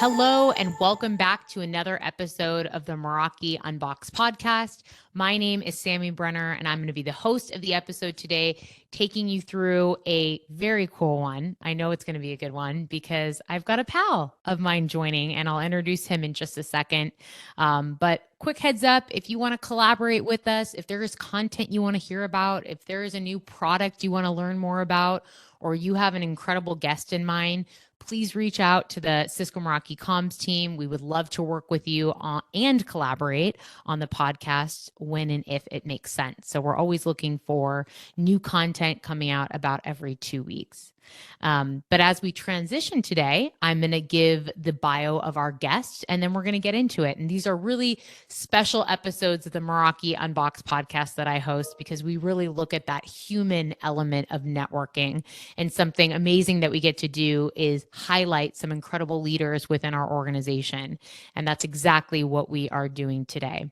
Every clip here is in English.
Hello, and welcome back to another episode of the Meraki Unboxed podcast. My name is Sammy Brenner, and I'm going to be the host of the episode today, taking you through a very cool one. I know it's going to be a good one because I've got a pal of mine joining, and I'll introduce him in just a second. But quick heads up, if you want to collaborate with us, if there is content you want to hear about, if there is a new product you want to learn more about, or you have an incredible guest in mind, please reach out to the Cisco Meraki comms team. We would love to work with you and collaborate on the podcast when and if it makes sense. So we're always looking for new content coming out about every 2 weeks. But as we transition today, I'm going to give the bio of our guest, and then we're going to get into it. And these are really special episodes of the Meraki Unboxed podcast that I host because we really look at that human element of networking. And something amazing that we get to do is highlight some incredible leaders within our organization. And that's exactly what we are doing today.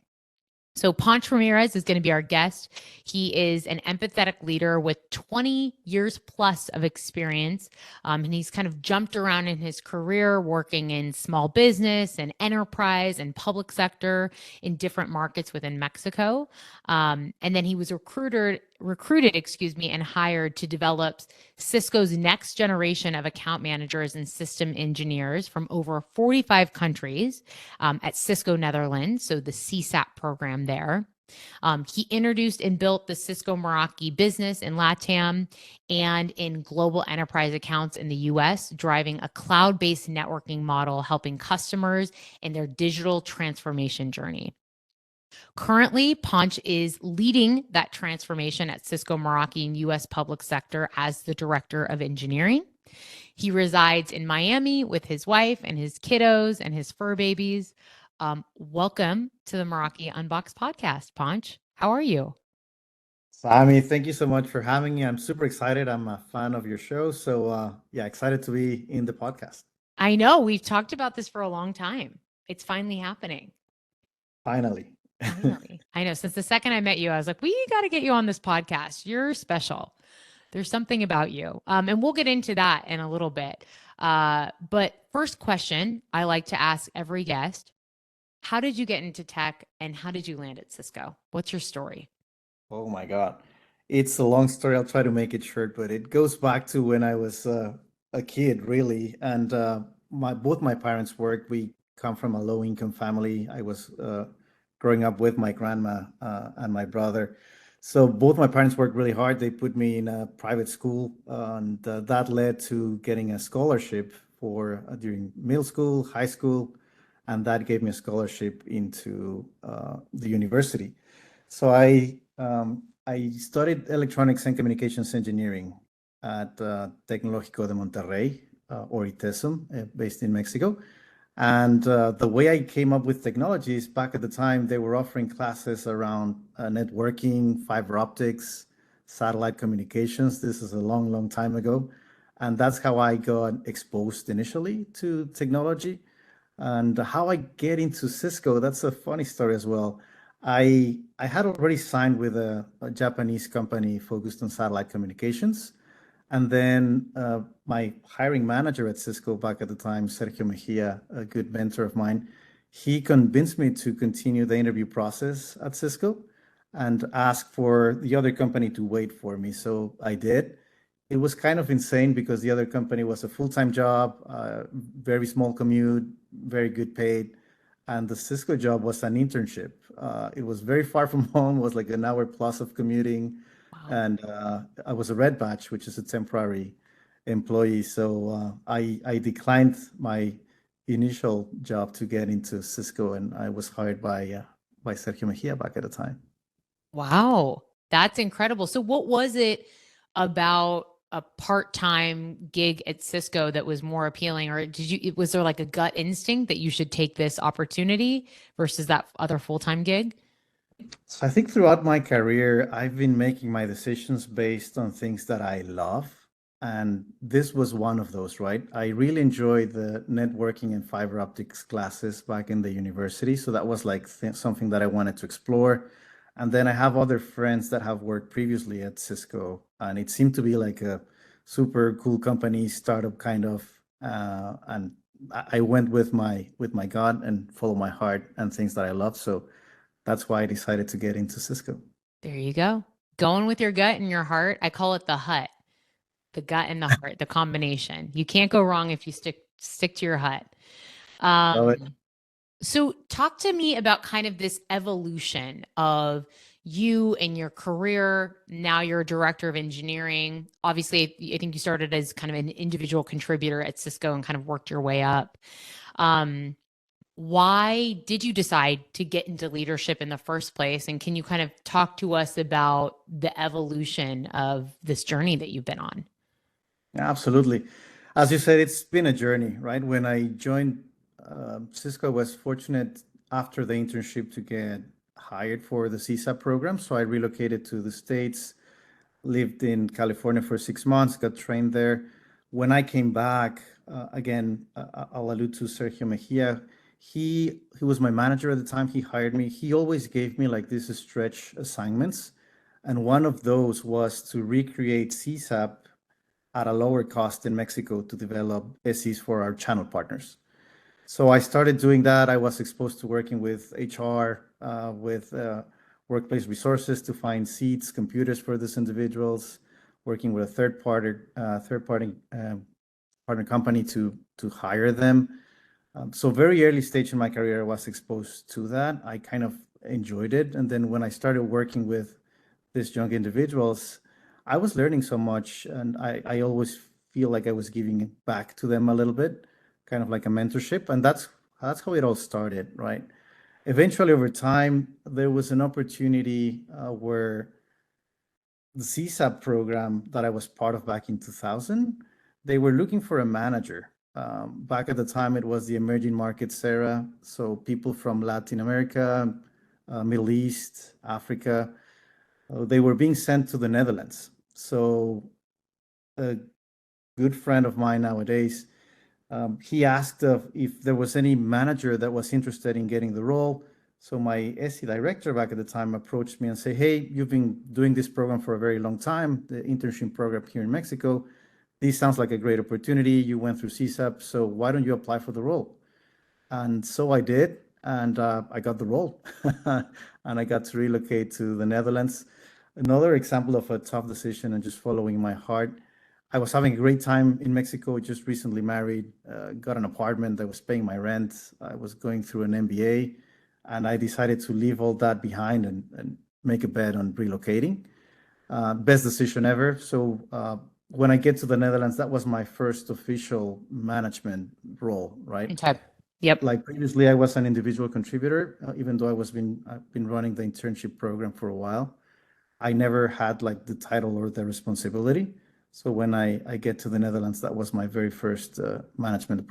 So Panch Ramirez is going to be our guest. He is an empathetic leader with 20 years plus of experience. And he's kind of jumped around in his career, working in small business and enterprise and public sector in different markets within Mexico. And then he was recruited, and hired to develop Cisco's next generation of account managers and system engineers from over 45 countries at Cisco Netherlands, so the CSAP program there. He introduced and built the Cisco Meraki business in LATAM and in global enterprise accounts in the US, driving a cloud-based networking model, helping customers in their digital transformation journey. Currently, Panch is leading that transformation at Cisco Meraki in US public sector as the director of engineering. He resides in Miami with his wife and his kiddos and his fur babies. Welcome to the Meraki Unboxed podcast, Panch. How are you? Sammy, thank you so much for having me. I'm super excited. I'm a fan of your show. So, yeah, excited to be in the podcast. I know we've talked about this for a long time. It's finally happening. Finally. Finally. I know. Since the second I met you, I was like, we got to get you on this podcast. You're special. There's something about you. And we'll get into that in a little bit. But first question I like to ask every guest: how did you get into tech and how did you land at Cisco? What's your story? Oh my God. It's a long story. I'll try to make it short, but it goes back to when I was a kid, really. And both my parents worked. We come from a low income family. I was growing up with my grandma and my brother. So both my parents worked really hard. They put me in a private school, and that led to getting a scholarship for during middle school, high school, and that gave me a scholarship into the university. So I studied electronics and communications engineering at Tecnológico de Monterrey, or ITESM, based in Mexico. And the way I came up with technologies back at the time, they were offering classes around networking, fiber optics, satellite communications. This is a long, long time ago. And that's how I got exposed initially to technology. And how I get into Cisco, that's a funny story as well. I had already signed with a Japanese company focused on satellite communications. And then my hiring manager at Cisco back at the time, Sergio Mejia, a good mentor of mine, he convinced me to continue the interview process at Cisco and ask for the other company to wait for me. So I did. It was kind of insane because the other company was a full-time job, very small commute, very good paid. And the Cisco job was an internship. It was very far from home, it was like an hour plus of commuting. Wow. And I was a red badge, which is a temporary employee. So I declined my initial job to get into Cisco, and I was hired by Sergio Mejia back at the time. Wow. That's incredible. So what was it about a part-time gig at Cisco that was more appealing, or was there like a gut instinct that you should take this opportunity versus that other full-time gig? So I think throughout my career, I've been making my decisions based on things that I love. And this was one of those, right? I really enjoyed the networking and fiber optics classes back in the university. So that was like something that I wanted to explore. And then I have other friends that have worked previously at Cisco, and it seemed to be like a super cool company, startup kind of, and I went with my gut and follow my heart and things that I love. So that's why I decided to get into Cisco. There you go. Going with your gut and your heart. I call it the hut, the gut and the heart, the combination. You can't go wrong if you stick to your hut. Love it. So talk to me about kind of this evolution of you and your career. Now you're a director of engineering. Obviously, I think you started as kind of an individual contributor at Cisco and kind of worked your way up. Um, why did you decide to get into leadership in the first place? And can you kind of talk to us about the evolution of this journey that you've been on? Yeah, absolutely. As you said, it's been a journey, right? When I joined Cisco, I was fortunate after the internship to get hired for the CSAP program. So I relocated to the States, lived in California for 6 months, got trained there. When I came back, again, I'll allude to Sergio Mejia. He was my manager at the time. He hired me. He always gave me like these stretch assignments. And one of those was to recreate CSAP at a lower cost in Mexico to develop SEs for our channel partners. So I started doing that. I was exposed to working with HR, with workplace resources to find seats, computers for these individuals, working with a third party partner company to hire them. So very early stage in my career, I was exposed to that. I kind of enjoyed it, and then when I started working with these young individuals, I was learning so much, and I always feel like I was giving back to them a little bit, kind of like a mentorship, and that's how it all started, right? Eventually, over time, there was an opportunity where the CSAP program that I was part of back in 2000, they were looking for a manager. Back at the time, it was the emerging markets era, so people from Latin America, Middle East, Africa, they were being sent to the Netherlands. So a good friend of mine nowadays, he asked if there was any manager that was interested in getting the role. So my SE director back at the time approached me and said, "Hey, you've been doing this program for a very long time, the internship program here in Mexico. This sounds like a great opportunity. You went through CSAP, so why don't you apply for the role?" And so I did, and I got the role, and I got to relocate to the Netherlands. Another example of a tough decision and just following my heart. I was having a great time in Mexico, just recently married, got an apartment, I was paying my rent, I was going through an MBA, and I decided to leave all that behind and make a bet on relocating. Best decision ever. So when I get to the Netherlands, that was my first official management role, right? Okay. Yep. Like previously, I was an individual contributor, even though I've been running the internship program for a while. I never had like the title or the responsibility. So when I get to the Netherlands, that was my very first management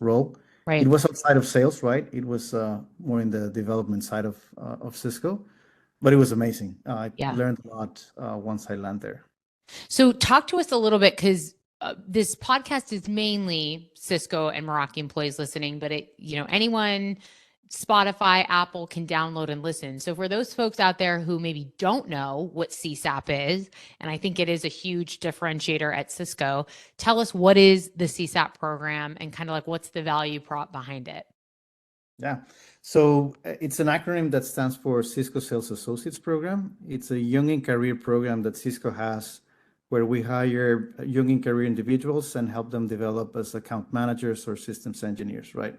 role. It Right. was outside of sales, right? It was more in the development side of Cisco, but it was amazing. I Yeah. learned a lot once I land there. So talk to us a little bit because this podcast is mainly Cisco and Meraki employees listening, but anyone, Spotify, Apple can download and listen. So for those folks out there who maybe don't know what CSAP is, and I think it is a huge differentiator at Cisco, tell us what is the CSAP program and kind of like what's the value prop behind it. Yeah. So it's an acronym that stands for Cisco Sales Associates Program. It's a young in career program that Cisco has where we hire young in career individuals and help them develop as account managers or systems engineers, right?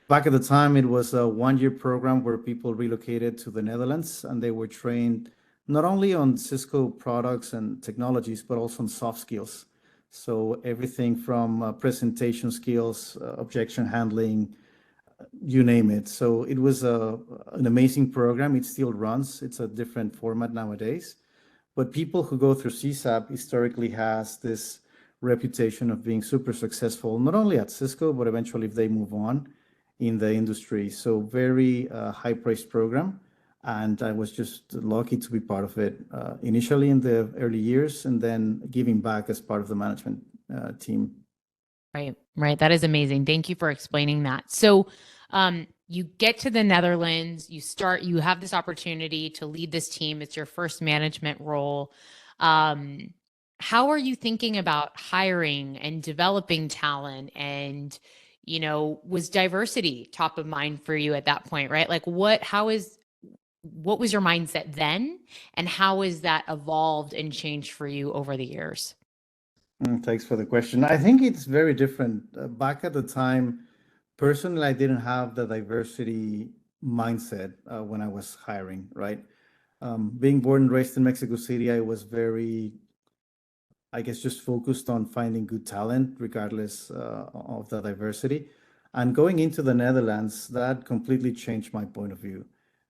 Back at the time, it was a 1 year program where people relocated to the Netherlands and they were trained not only on Cisco products and technologies, but also on soft skills. So everything from presentation skills, objection handling, you name it. So it was an amazing program. It still runs. It's a different format nowadays. But people who go through CSAP historically has this reputation of being super successful, not only at Cisco, but eventually if they move on in the industry. So very high priced program. And I was just lucky to be part of it initially in the early years and then giving back as part of the management team. Right, right. That is amazing. Thank you for explaining that. So, you get to the Netherlands, you have this opportunity to lead this team. It's your first management role. Um, how are you thinking about hiring and developing talent and, was diversity top of mind for you at that point, right? Like what was your mindset then, and how has that evolved and changed for you over the years? Thanks for the question. I think it's very different. Back at the time, personally, I didn't have the diversity mindset when I was hiring, right? Being born and raised in Mexico City, I was very, I guess, just focused on finding good talent, regardless of the diversity. And going into the Netherlands, that completely changed my point of view.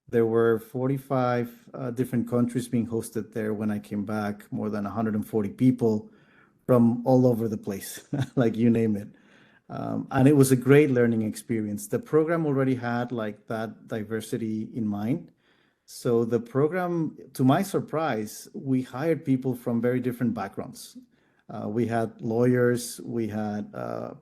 There were 45 different countries being hosted there when I came back, more than 140 people from all over the place, like you name it. And it was a great learning experience. The program already had like that diversity in mind. So the program, to my surprise, we hired people from very different backgrounds. We had lawyers, we had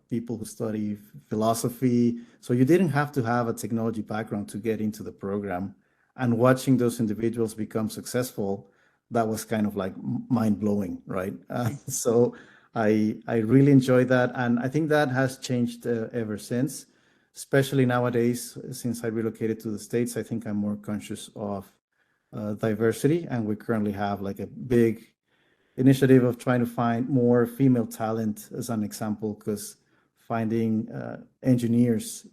people who study philosophy. So you didn't have to have a technology background to get into the program. And watching those individuals become successful, that was kind of like mind blowing, right? So I really enjoyed that, and I think that has changed ever since. Especially nowadays, since I relocated to the States, I think I'm more conscious of diversity, and we currently have like a big initiative of trying to find more female talent, as an example, because finding engineers,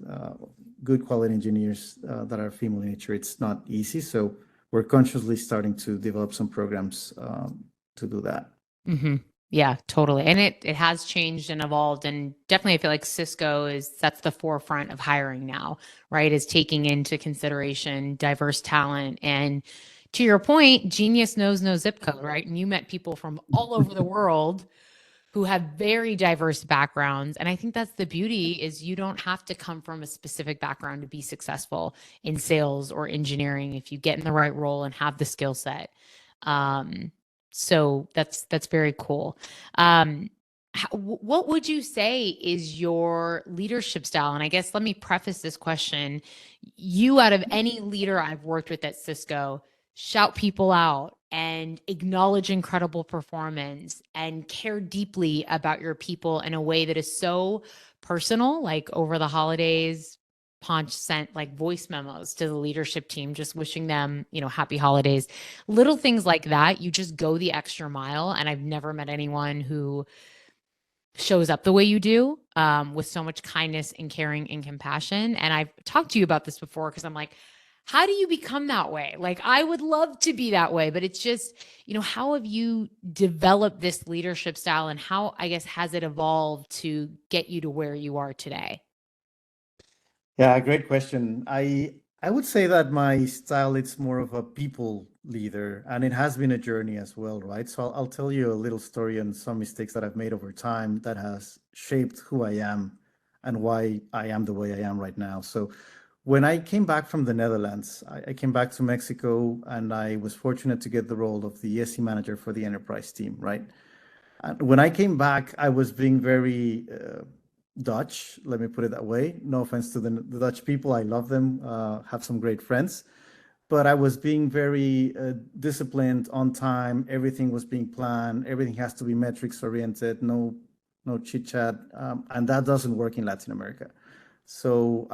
good quality engineers that are female in nature, it's not easy. So we're consciously starting to develop some programs to do that. Mm-hmm. Yeah, totally. And it has changed and evolved. And definitely I feel like Cisco that's the forefront of hiring now, right? Is taking into consideration diverse talent. And to your point, genius knows no zip code, right? And you met people from all over the world who have very diverse backgrounds. And I think that's the beauty, is you don't have to come from a specific background to be successful in sales or engineering if you get in the right role and have the skill set. Um, so that's very cool. What would you say is your leadership style? And I guess let me preface this question. You, out of any leader I've worked with at Cisco, shout people out and acknowledge incredible performance and care deeply about your people in a way that is so personal. Like over the holidays, Panch sent like voice memos to the leadership team, just wishing them, happy holidays. Little things like that. You just go the extra mile. And I've never met anyone who shows up the way you do, with so much kindness and caring and compassion. And I've talked to you about this before because I'm like, how do you become that way? Like, I would love to be that way, but it's just, how have you developed this leadership style, and how, I guess, has it evolved to get you to where you are today? Yeah, great question. I would say that my style, it's more of a people leader, and it has been a journey as well, right? So I'll tell you a little story on some mistakes that I've made over time that has shaped who I am and why I am the way I am right now. So when I came back from the Netherlands, I came back to Mexico, and I was fortunate to get the role of the SE manager for the enterprise team, right? And when I came back, I was being very Dutch, let me put it that way. No offense to the Dutch people, I love them, have some great friends. But I was being very disciplined, on time. Everything was being planned. Everything has to be metrics oriented. No chit chat, and that doesn't work in Latin America. So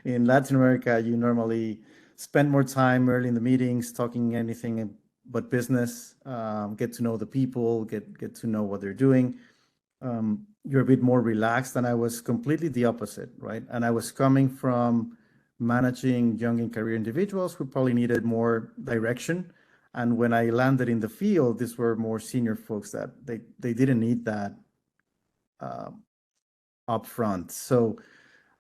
in Latin America, you normally spend more time early in the meetings talking anything but business. Get to know the people, get to know what they're doing. You're a bit more relaxed, and I was completely the opposite, right? And I was coming from managing young and career individuals who probably needed more direction. And when I landed in the field, these were more senior folks that they didn't need that up front. So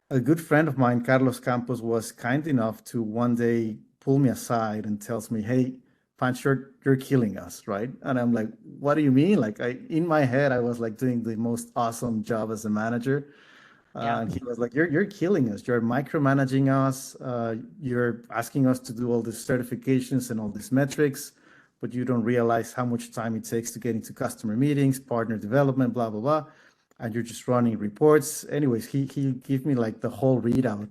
a good friend of mine, Carlos Campos, was kind enough to one day pull me aside and tells me, "Hey, Panch, you're killing us, right?" And I'm like, "What do you mean?" Like, in my head, I was like doing the most awesome job as a manager. Yeah. And he was like, "You're killing us. You're micromanaging us. You're asking us to do all these certifications and all these metrics, but you don't realize how much time it takes to get into customer meetings, partner development, blah blah blah, and you're just running reports." Anyways, he gave me like the whole readout,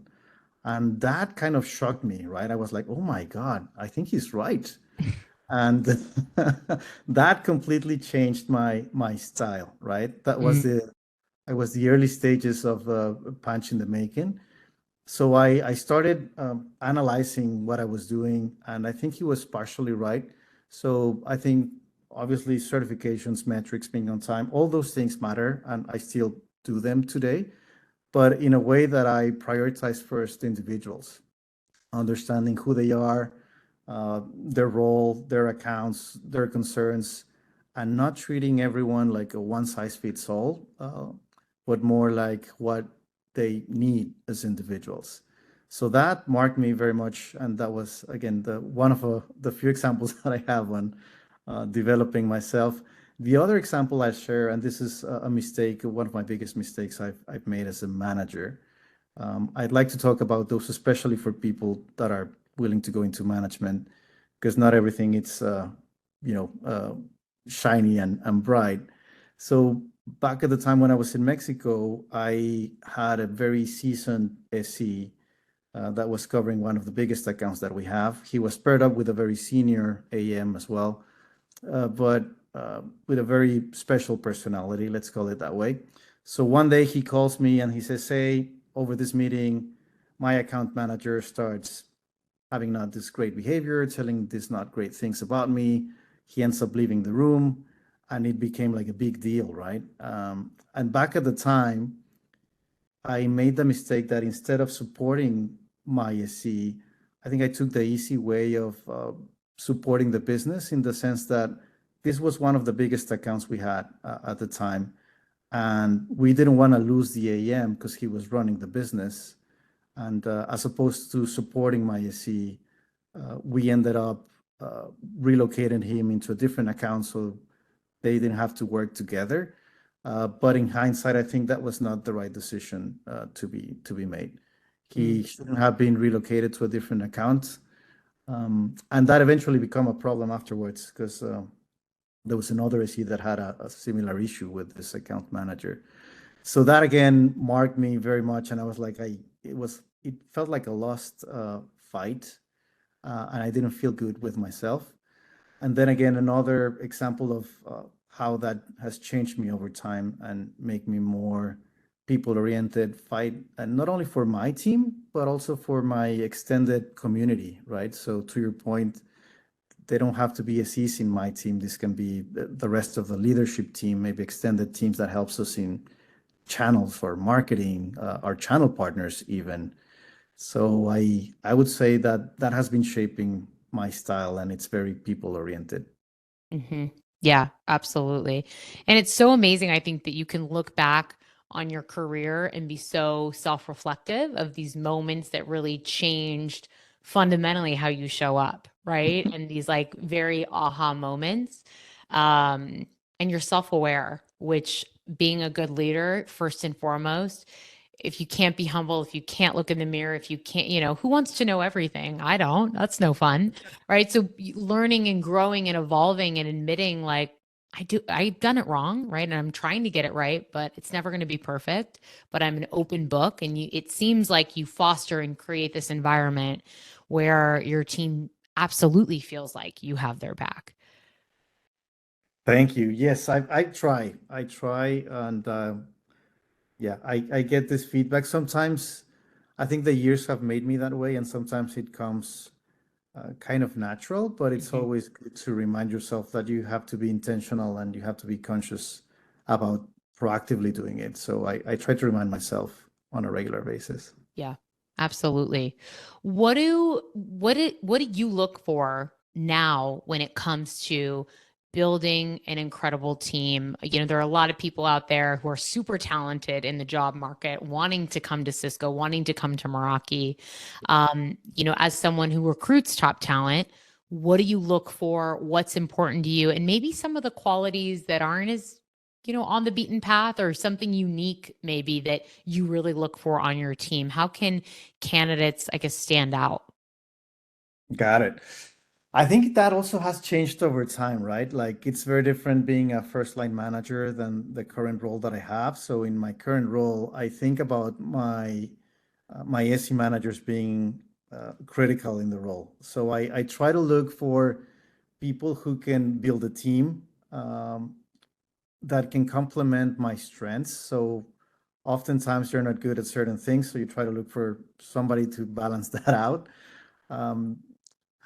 and that kind of shocked me, right? I was like, "Oh my God, I think he's right." And that completely changed my style, right? That was Mm, the I was the early stages of Panch in the making. So I started analyzing what I was doing, and I think he was partially right. So I think obviously certifications, metrics, being on time, all those things matter, and I still do them today, but in a way that I prioritize first individuals, understanding who they are, their role, their accounts, their concerns, and not treating everyone like a one size fits all, but more like what they need as individuals. So that marked me very much, and that was again the one of the few examples that I have on developing myself. The other example I share, and this is a mistake, one of my biggest mistakes I've made as a manager. I'd like to talk about those, especially for people that are willing to go into management, because not everything it's you know shiny and bright. So back at the time when I was in Mexico, I had a very seasoned SE that was covering one of the biggest accounts that we have. He was paired up with a very senior AM as well, but with a very special personality, let's call it that way. So one day he calls me and he says, "Hey, over this meeting, my account manager starts having not this great behavior, telling these not great things about me. He ends up leaving the room, and it became like a big deal, right?" And back at the time, I made the mistake that instead of supporting my SC, I think I took the easy way of supporting the business in the sense that this was one of the biggest accounts we had at the time. And we didn't want to lose the AM because he was running the business. And as opposed to supporting my SC, we ended up relocating him into a different account so they didn't have to work together. But in hindsight, I think that was not the right decision to be made. He shouldn't have been relocated to a different account. And that eventually became a problem afterwards because there was another SE that had a similar issue with this account manager. So that again marked me very much, and I was like, it felt like a lost fight, and I didn't feel good with myself. And then again, another example of how that has changed me over time and make me more people-oriented, fight, and not only for my team, but also for my extended community, right? So to your point, they don't have to be SEs in my team. This can be the rest of the leadership team, maybe extended teams that helps us in channels for marketing, our channel partners even. So I would say that that has been shaping my style, and it's very people oriented. Mm-hmm. Yeah, absolutely. And it's so amazing, I think, that you can look back on your career and be so self-reflective of these moments that really changed fundamentally how you show up, right? And these like very aha moments. And you're self-aware, which being a good leader, first and foremost, if you can't be humble, if you can't look in the mirror, if you can't, who wants to know everything? I don't. That's no fun. Right. So learning and growing and evolving and admitting like I've done it wrong, right? And I'm trying to get it right, but it's never going to be perfect. But I'm an open book. And it seems like you foster and create this environment where your team absolutely feels like you have their back. Thank you. Yes, I try. I try, and yeah, I get this feedback. Sometimes I think the years have made me that way, and sometimes it comes kind of natural, but it's Mhm. always good to remind yourself that you have to be intentional and you have to be conscious about proactively doing it. So I try to remind myself on a regular basis. Yeah, absolutely. What do you look for now when it comes to building an incredible team? There are a lot of people out there who are super talented in the job market, wanting to come to Cisco, wanting to come to Meraki. As someone who recruits top talent, what do you look for? What's important to you? And maybe some of the qualities that aren't as on the beaten path or something unique maybe that you really look for on your team? How can candidates, I guess, stand out? Got it. I think that also has changed over time, right? Like it's very different being a first line manager than the current role that I have. So in my current role, I think about my SE managers being critical in the role. So I try to look for people who can build a team that can complement my strengths. So Oftentimes you're not good at certain things, so you try to look for somebody to balance that out. Um,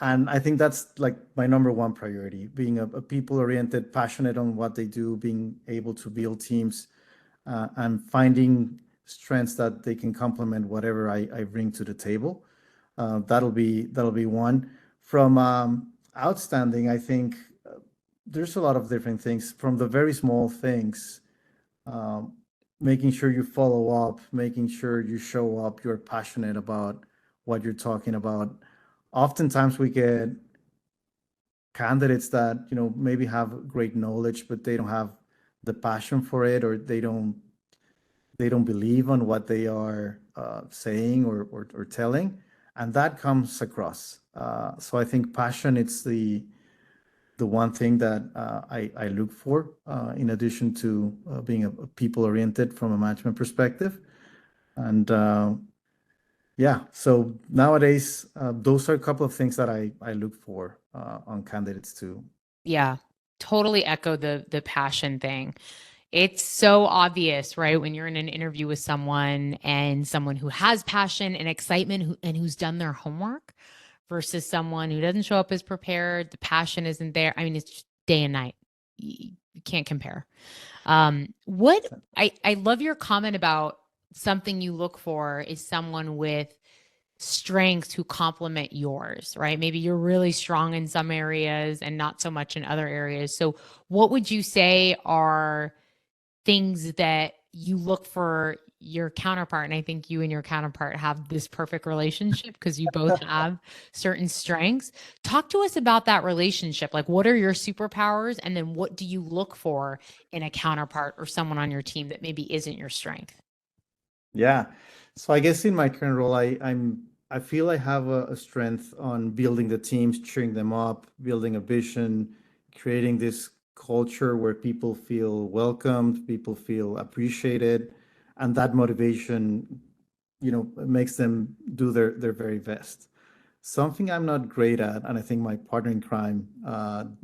and I think that's like my number one priority, being a people-oriented, passionate on what they do, being able to build teams, and finding strengths that they can complement whatever I bring to the table. That'll be one. From outstanding, I think there's a lot of different things, from the very small things, um, making sure you follow up, making sure you show up, you're passionate about what you're talking about. Oftentimes we get candidates that, maybe have great knowledge, but they don't have the passion for it, or they don't believe on what they are saying or telling, and that comes across. So I think passion, it's the one thing that I look for, in addition to being a people oriented from a management perspective. And yeah, so nowadays, those are a couple of things that I look for on candidates too. Yeah, totally echo the passion thing. It's so obvious, right? When you're in an interview with someone and someone who has passion and excitement and who's done their homework versus someone who doesn't show up as prepared, the passion isn't there. I mean, it's just day and night. You can't compare. What I love your comment about something you look for is someone with strengths who complement yours, right? Maybe you're really strong in some areas and not so much in other areas. So, what would you say are things that you look for your counterpart? And I think you and your counterpart have this perfect relationship because you both have certain strengths. Talk to us about that relationship. Like, what are your superpowers? And then what do you look for in a counterpart or someone on your team that maybe isn't your strength? Yeah. So I guess in my current role, I feel I have a strength on building the teams, cheering them up, building a vision, creating this culture where people feel welcomed, people feel appreciated, and that motivation, makes them do their very best. Something I'm not great at, and I think my partner in crime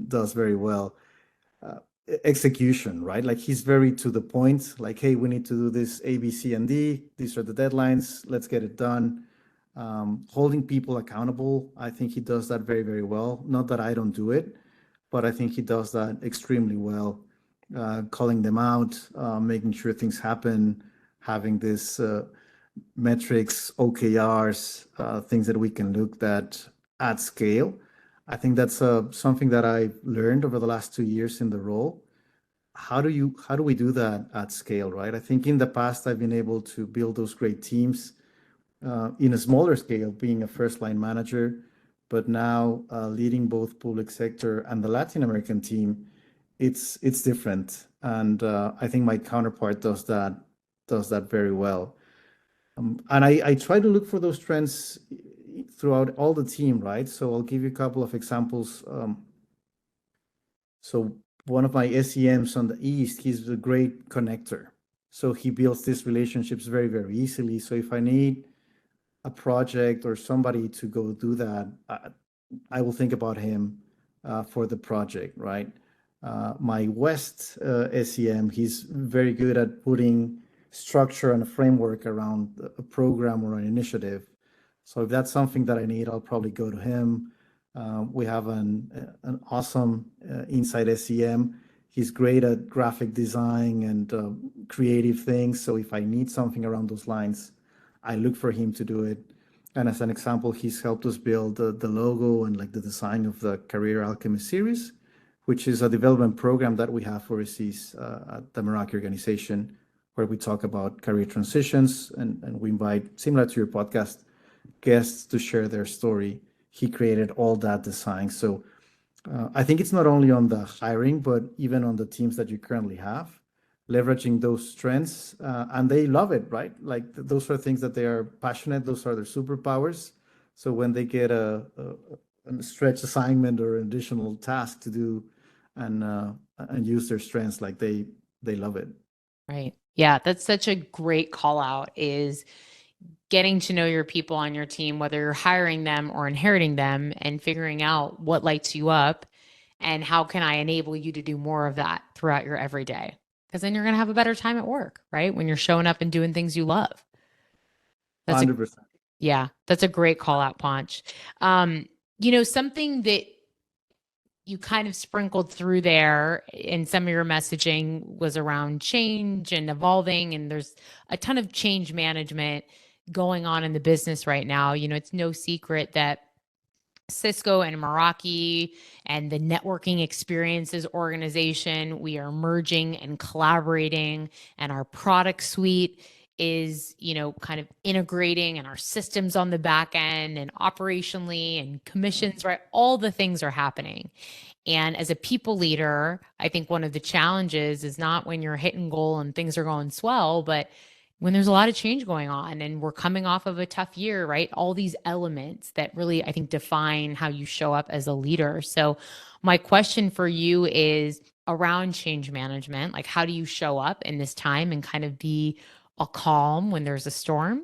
does very well, uh, execution, right? Like, he's very to the point. Like, hey, we need to do this A, B, C, and D. These are the deadlines. Let's get it done. Holding people accountable. I think he does that very, very well. Not that I don't do it, but I think he does that extremely well. Calling them out, making sure things happen, having this metrics, OKRs, things that we can look at scale. I think that's something that I learned over the last 2 years in the role. How do we do that at scale, right? I think in the past I've been able to build those great teams in a smaller scale, being a first line manager, but now leading both public sector and the Latin American team, it's different, and I think my counterpart does that very well. And I try to look for those trends throughout all the team, right? So I'll give you a couple of examples. So one of my SEMs on the East, he's a great connector. So he builds these relationships very, very easily. So if I need a project or somebody to go do that, I will think about him for the project, right? My West SEM, he's very good at putting structure and a framework around a program or an initiative. So if that's something that I need, I'll probably go to him. We have an awesome inside SEM. He's great at graphic design and creative things. So if I need something around those lines, I look for him to do it. And as an example, he's helped us build the logo and like the design of the Career Alchemist series, which is a development program that we have for overseas at the Meraki organization, where we talk about career transitions, and we invite, similar to your podcast, guests to share their story. He created all that design. So I think it's not only on the hiring, but even on the teams that you currently have, leveraging those strengths, and they love it, right? Like those are things that they are passionate. Those are their superpowers. So when they get a stretch assignment or an additional task to do, and use their strengths, like they love it. Right. Yeah, that's such a great call out, is getting to know your people on your team, whether you're hiring them or inheriting them, and figuring out what lights you up and how can I enable you to do more of that throughout your everyday. because then you're going to have a better time at work, right? When you're showing up and doing things you love. That's a 100%. Yeah, that's a great call out, Panch. Um, something that you kind of sprinkled through there in some of your messaging was around change and evolving, and there's a ton of change management going on in the business right now. It's no secret that Cisco and Meraki and the networking experiences organization, we are merging and collaborating, and our product suite is, kind of integrating, and our systems on the back end and operationally and commissions, right? All the things are happening. And as a people leader, I think one of the challenges is not when you're hitting goal and things are going swell, but when there's a lot of change going on and we're coming off of a tough year, right? All these elements that really, I think, define how you show up as a leader. So, my question for you is around change management. Like, how do you show up in this time and kind of be a calm when there's a storm?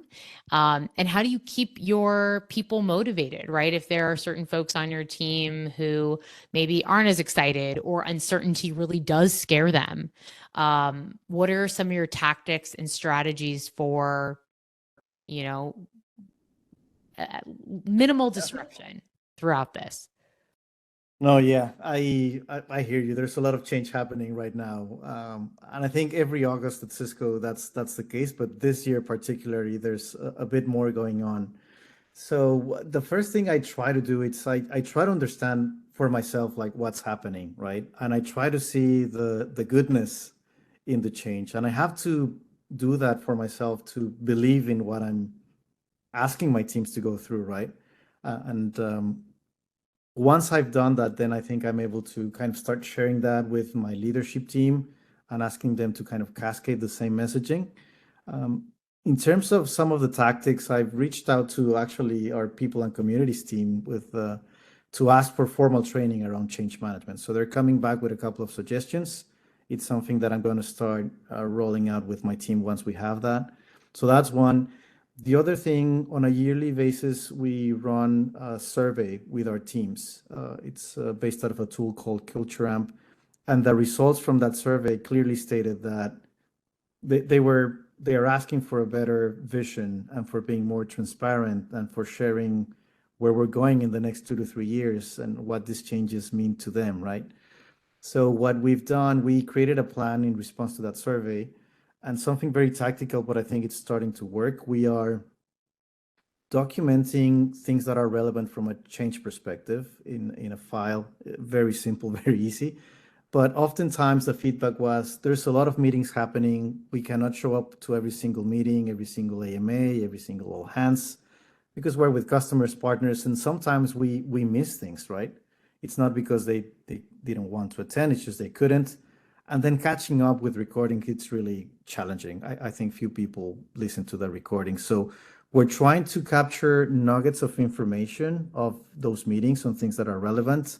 And how do you keep your people motivated, right? If there are certain folks on your team who maybe aren't as excited or uncertainty really does scare them, what are some of your tactics and strategies for, you know, minimal disruption throughout this? No, yeah, I hear you. There's a lot of change happening right now, and I think every August at Cisco that's the case. But this year particularly, there's a bit more going on. So the first thing I try to do is I try to understand for myself like what's happening, right? And I try to see the goodness in the change, and I have to do that for myself to believe in what I'm asking my teams to go through, right? And once I've done that, then I think I'm able to kind of start sharing that with my leadership team and asking them to kind of cascade the same messaging. Um, in terms of some of the tactics, I've reached out to actually our people and communities team with to ask for formal training around change management. So they're coming back with a couple of suggestions. It's something that I'm going to start rolling out with my team once we have that. So that's one. The other thing, on a yearly basis, we run a survey with our teams. It's based out of a tool called Culture Amp, and the results from that survey clearly stated that they are asking for a better vision and for being more transparent and for sharing where we're going in the next 2 to 3 years and what these changes mean to them, right? So what we've done, we created a plan in response to that survey, and something very tactical, but I think it's starting to work. We are documenting things that are relevant from a change perspective in a file. Very simple, very easy. But oftentimes the feedback was there's a lot of meetings happening. We cannot show up to every single meeting, every single AMA, every single all hands, because we're with customers, partners, and sometimes we miss things, right? It's not because they didn't want to attend, it's just they couldn't. And then catching up with recording, it's really challenging. I think few people listen to the recording. So we're trying to capture nuggets of information of those meetings on things that are relevant.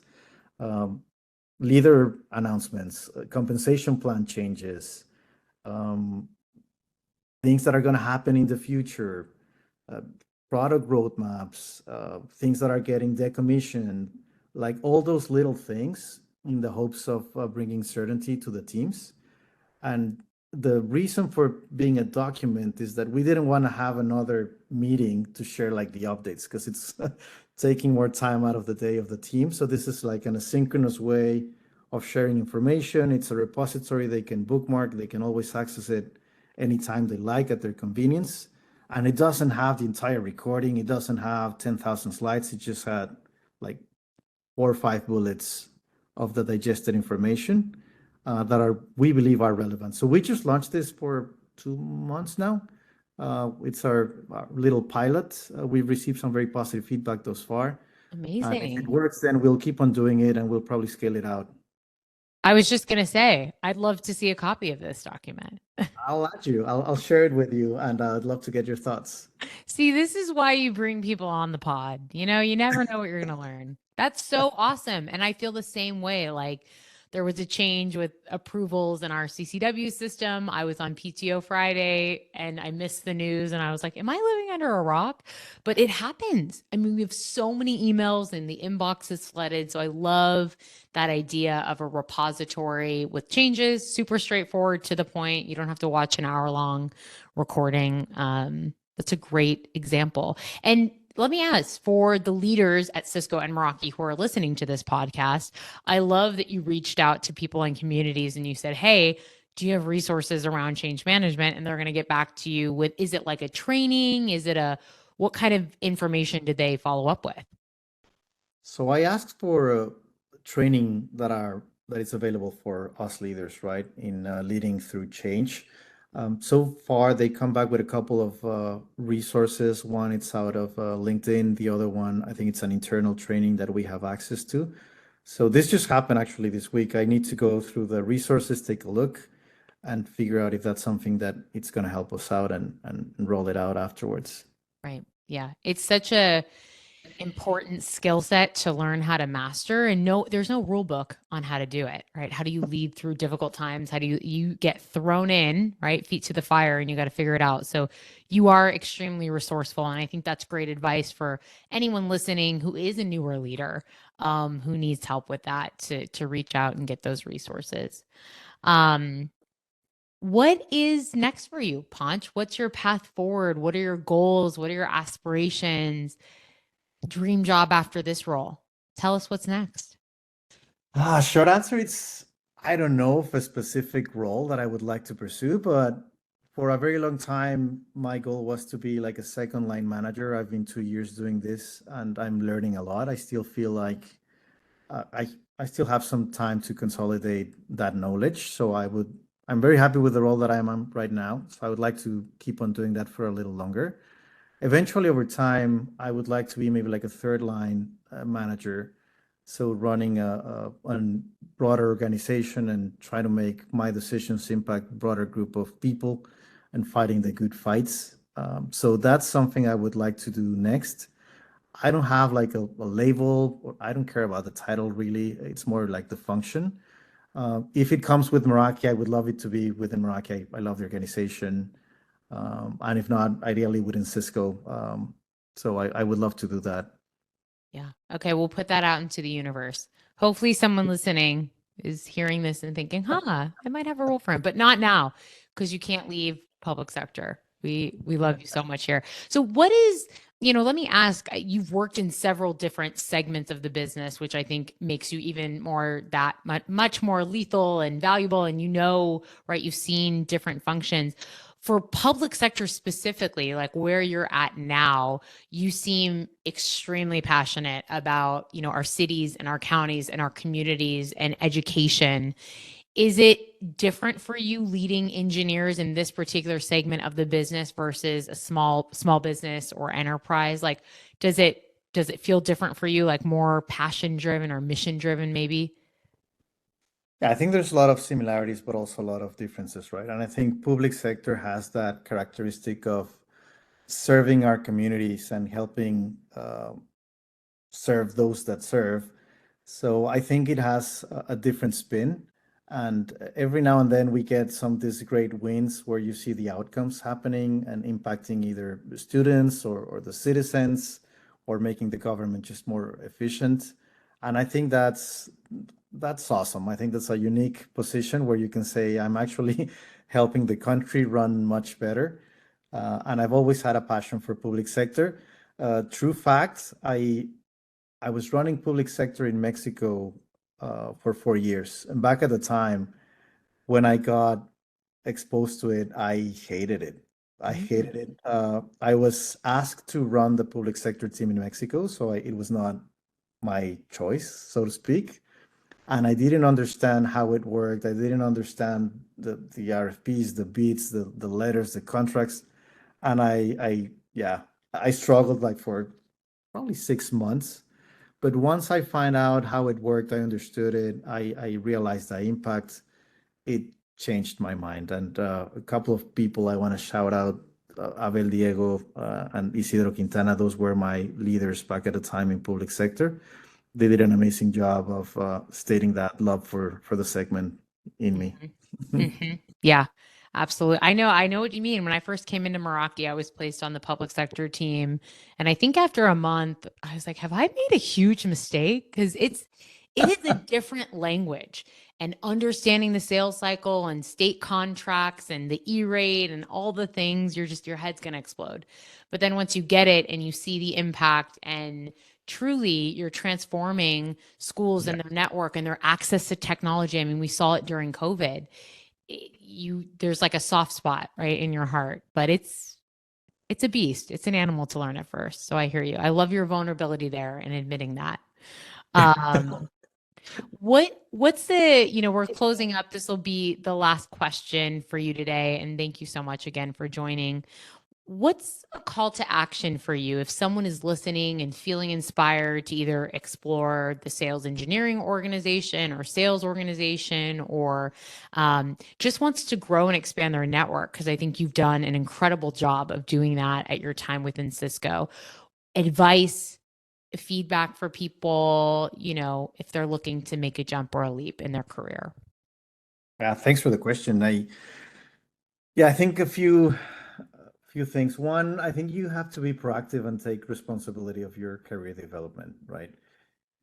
Leader announcements, compensation plan changes, things that are going to happen in the future, uh, product roadmaps, things that are getting decommissioned, like all those little things in the hopes of bringing certainty to the teams. And the reason for being a document is that we didn't want to have another meeting to share like the updates because it's taking more time out of the day of the team. So this is like an asynchronous way of sharing information. It's a repository they can bookmark. They can always access it anytime they like at their convenience. And it doesn't have the entire recording. It doesn't have 10,000 slides. It just had like 4 or 5 bullets of the digested information that we believe are relevant. So we just launched this for 2 months now. It's our little pilot. We've received some very positive feedback thus far. And if it Amazing. works, then we'll keep on doing it and we'll probably scale it out. I was just going to say, I'd love to see a copy of this document. I'll add you. I'll share it with you, and I'd love to get your thoughts. See, this is why you bring people on the pod. You never know what you're going to learn. That's so awesome. And I feel the same way. Like there was a change with approvals in our CCW system. I was on PTO Friday and I missed the news and I was like, am I living under a rock? But it happens. I mean, we have so many emails and the inbox is flooded. So I love that idea of a repository with changes, super straightforward, to the point. You don't have to watch an hour-long recording. That's a great example. And let me ask, for the leaders at Cisco and Meraki who are listening to this podcast, I love that you reached out to people in communities and you said, hey, do you have resources around change management? And they're going to get back to you with, is it like a training? What kind of information did they follow up with? So I asked for training that is available for us leaders, right, in leading through change. So far, they come back with a couple of resources. One, it's out of LinkedIn. The other one, I think it's an internal training that we have access to. So this just happened actually this week. I need to go through the resources, take a look, and figure out if that's something that it's going to help us out and roll it out afterwards. Right. Yeah. It's such a important skill set to learn how to master, and there's no rule book on how to do it, right? How do you lead through difficult times? How do you get thrown in, right? Feet to the fire, and you got to figure it out. So you are extremely resourceful. And I think that's great advice for anyone listening who is a newer leader, who needs help with that, to reach out and get those resources. What is next for you, Panch? What's your path forward? What are your goals? What are your aspirations? Dream job after this role? Tell us what's next. Short answer, it's I don't know of a specific role that I would like to pursue, but for a very long time, my goal was to be like a second line manager. I've been 2 years doing this and I'm learning a lot. I still feel like uh, I I still have some time to consolidate that knowledge. I'm very happy with the role that I'm on right now. So I would like to keep on doing that for a little longer. Eventually, over time, I would like to be maybe like a third line manager. So running a broader organization and try to make my decisions impact broader group of people and fighting the good fights. So that's something I would like to do next. I don't have like a label, or I don't care about the title really. It's more like the function. If it comes with Meraki, I would love it to be within Meraki. I love the organization. And if not, ideally within Cisco. So I would love to do that. Yeah. Okay. We'll put that out into the universe. Hopefully, someone listening is hearing this and thinking, huh, I might have a role for him, but not now, because you can't leave public sector. We love you so much here. So what is, let me ask, you've worked in several different segments of the business, which I think makes you even more that much more lethal and valuable. And right, you've seen different functions. For public sector specifically, like where you're at now, you seem extremely passionate about, our cities and our counties and our communities and education. Is it different for you leading engineers in this particular segment of the business versus a small business or enterprise? Like, does it feel different for you, like more passion driven or mission driven maybe? Yeah, I think there's a lot of similarities, but also a lot of differences, right? And I think public sector has that characteristic of serving our communities and helping serve those that serve. So I think it has a different spin. And every now and then we get some of these great wins where you see the outcomes happening and impacting either the students or the citizens or making the government just more efficient. And I think that's awesome. I think that's a unique position where you can say, I'm actually helping the country run much better. And I've always had a passion for public sector. True fact, I was running public sector in Mexico for 4 years. And back at the time, when I got exposed to it, I hated it. I hated it. I was asked to run the public sector team in Mexico, so it was not my choice, so to speak. And I didn't understand how it worked. I didn't understand the RFPs, the bids, the letters, the contracts. And yeah, I struggled like for probably 6 months. But once I find out how it worked, I understood it. I realized the impact. It changed my mind. And a couple of people I want to shout out, Abel Diego and Isidro Quintana. Those were my leaders back at the time in public sector. they did an amazing job of stating that love for the segment in me. Mhm. Mhm. Yeah, absolutely. I know what you mean. When I first came into Meraki, I was placed on the public sector team, and I think after a month, I was like, "Have I made a huge mistake?" Because it is a different language, and understanding the sales cycle and state contracts and the E-rate and all the things, your head's gonna explode. But then once you get it and you see the impact and truly you're transforming schools Yeah. and their network and their access to technology. I mean, we saw it during COVID. There's like a soft spot right in your heart, but it's a beast. It's an animal to learn at first. So I hear you. I love your vulnerability there and admitting that. Um, what's we're closing up. This will be the last question for you today. And thank you so much again for joining. What's a call to action for you if someone is listening and feeling inspired to either explore the sales engineering organization or sales organization or just wants to grow and expand their network? Because I think you've done an incredible job of doing that at your time within Cisco. Advice, feedback for people, if they're looking to make a jump or a leap in their career. Yeah, thanks for the question. I think a few things. One, I think you have to be proactive and take responsibility of your career development, right?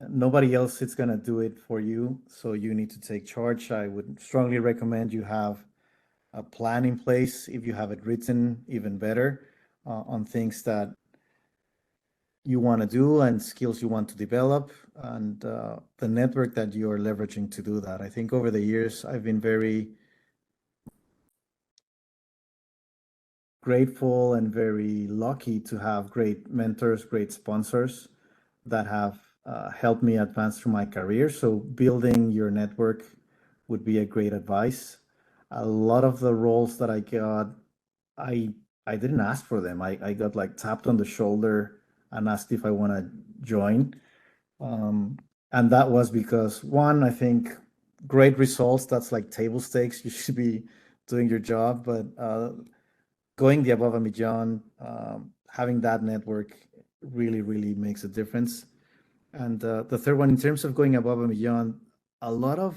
Nobody else is going to do it for you, so you need to take charge. I would strongly recommend you have a plan in place. If you have it written, even better, on things that you want to do and skills you want to develop, and the network that you are leveraging to do that. I think over the years, I've been very grateful and very lucky to have great mentors, great sponsors that have helped me advance through my career. So building your network would be a great advice. A lot of the roles that I got, I I didn't ask for them. I got like tapped on the shoulder and asked if I want to join. Um, and that was because one, I think great results, that's like table stakes. You should be doing your job, but going the above and beyond, having that network really, really makes a difference. And the third one, in terms of going above and beyond, a lot of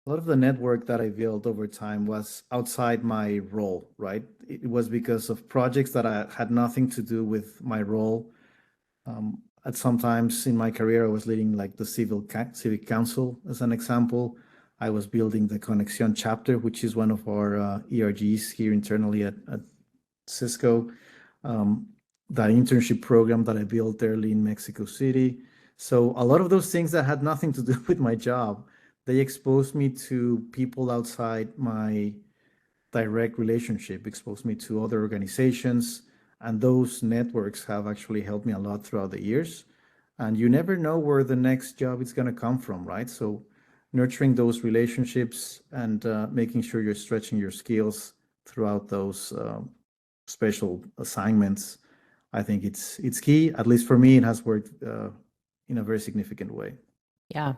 a lot of the network that I built over time was outside my role, right? It was because of projects that I had nothing to do with my role. At sometimes in my career, I was leading like the civic council, as an example. I was building the Conexión chapter, which is one of our ERGs here internally at Cisco. Um, that internship program that I built early in Mexico City. So a lot of those things that had nothing to do with my job, they exposed me to people outside my direct relationship, exposed me to other organizations, and those networks have actually helped me a lot throughout the years. And you never know where the next job is going to come from, right? So nurturing those relationships and making sure you're stretching your skills throughout those special assignments, I think it's key. At least for me, it has worked in a very significant way. Yeah.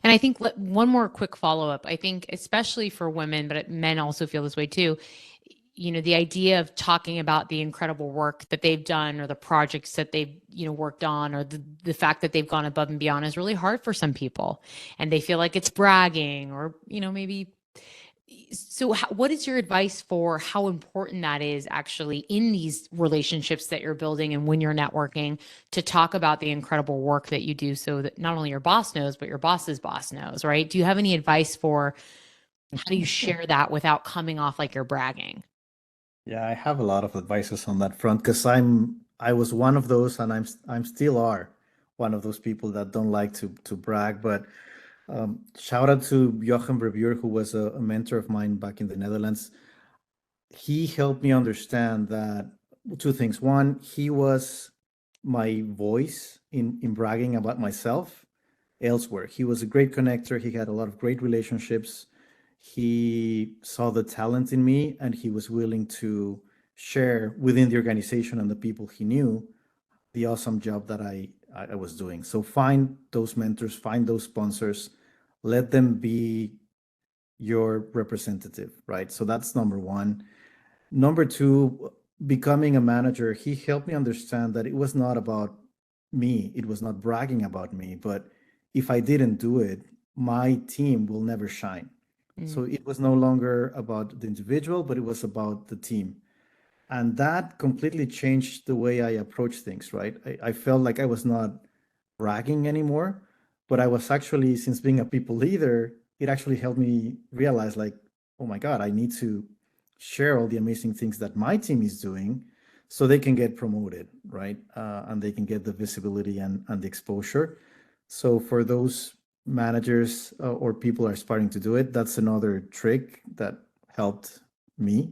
And I think one more quick follow up. I think, especially for women, but men also feel this way too. The idea of talking about the incredible work that they've done or the projects that they've, worked on or the fact that they've gone above and beyond is really hard for some people. And they feel like it's bragging or, maybe so what is your advice for how important that is actually in these relationships that you're building and when you're networking to talk about the incredible work that you do so that not only your boss knows, but your boss's boss knows, right? Do you have any advice for how do you share that without coming off like you're bragging? Yeah, I have a lot of advices on that front because I was one of those, and I'm still are one of those people that don't like to brag. But shout out to Jochen Brebuur, who was a mentor of mine back in the Netherlands. He helped me understand that two things. One, he was my voice in bragging about myself elsewhere. He was a great connector. He had a lot of great relationships. He saw the talent in me, and he was willing to share within the organization and the people he knew the awesome job that I was doing. So find those mentors, find those sponsors, let them be your representative, right? So that's number one. Number two, becoming a manager, he helped me understand that it was not about me. It was not bragging about me. But if I didn't do it, my team will never shine. So Mm. it was no longer about the individual, but it was about the team. And that completely changed the way I approach things, right? I felt like I was not bragging anymore, but I was actually, since being a people leader, it actually helped me realize, like, oh my God, I need to share all the amazing things that my team is doing so they can get promoted, right? And they can get the visibility and the exposure. So for those managers or people are starting to do it, that's another trick that helped me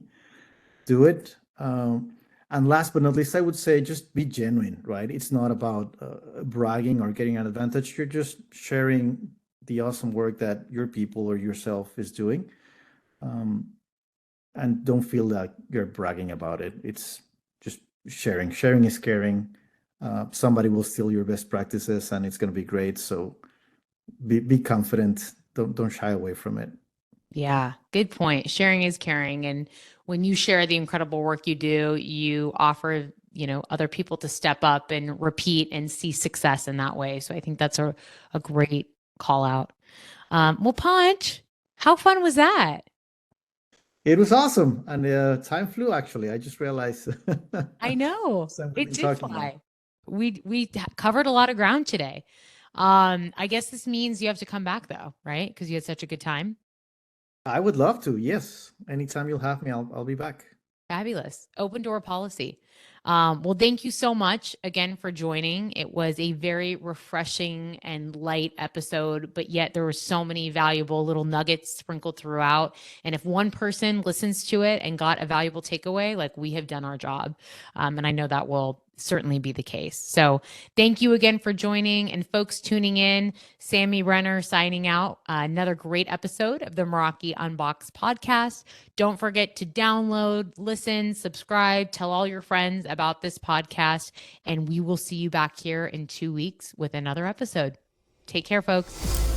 do it. And last but not least, I would say just be genuine, right? It's not about bragging or getting an advantage. You're just sharing the awesome work that your people or yourself is doing. Um, and don't feel like you're bragging about it. It's just sharing. Sharing is caring. Somebody will steal your best practices and it's going to be great. So be confident. Don't shy away from it. Yeah, good point. Sharing is caring. And when you share the incredible work you do, you offer, other people to step up and repeat and see success in that way. So I think that's a great call out. Well, Punch, how fun was that? It was awesome, and time flew. Actually, I just realized. I know So we've it been did talking now. fly. We covered a lot of ground today. I guess this means you have to come back though, right? Because you had such a good time. I would love to. Yes, anytime you'll have me, I'll be back. Fabulous. Open door policy. Well, thank you so much again for joining. It was a very refreshing and light episode, but yet there were so many valuable little nuggets sprinkled throughout. And if one person listens to it and got a valuable takeaway, like we have done our job. And I know that will certainly be the case. So thank you again for joining and folks tuning in. Sammy Renner signing out. Another great episode of the Meraki Unboxed podcast. Don't forget to download, listen, subscribe, tell all your friends about this podcast, and we will see you back here in 2 weeks with another episode. Take care, folks.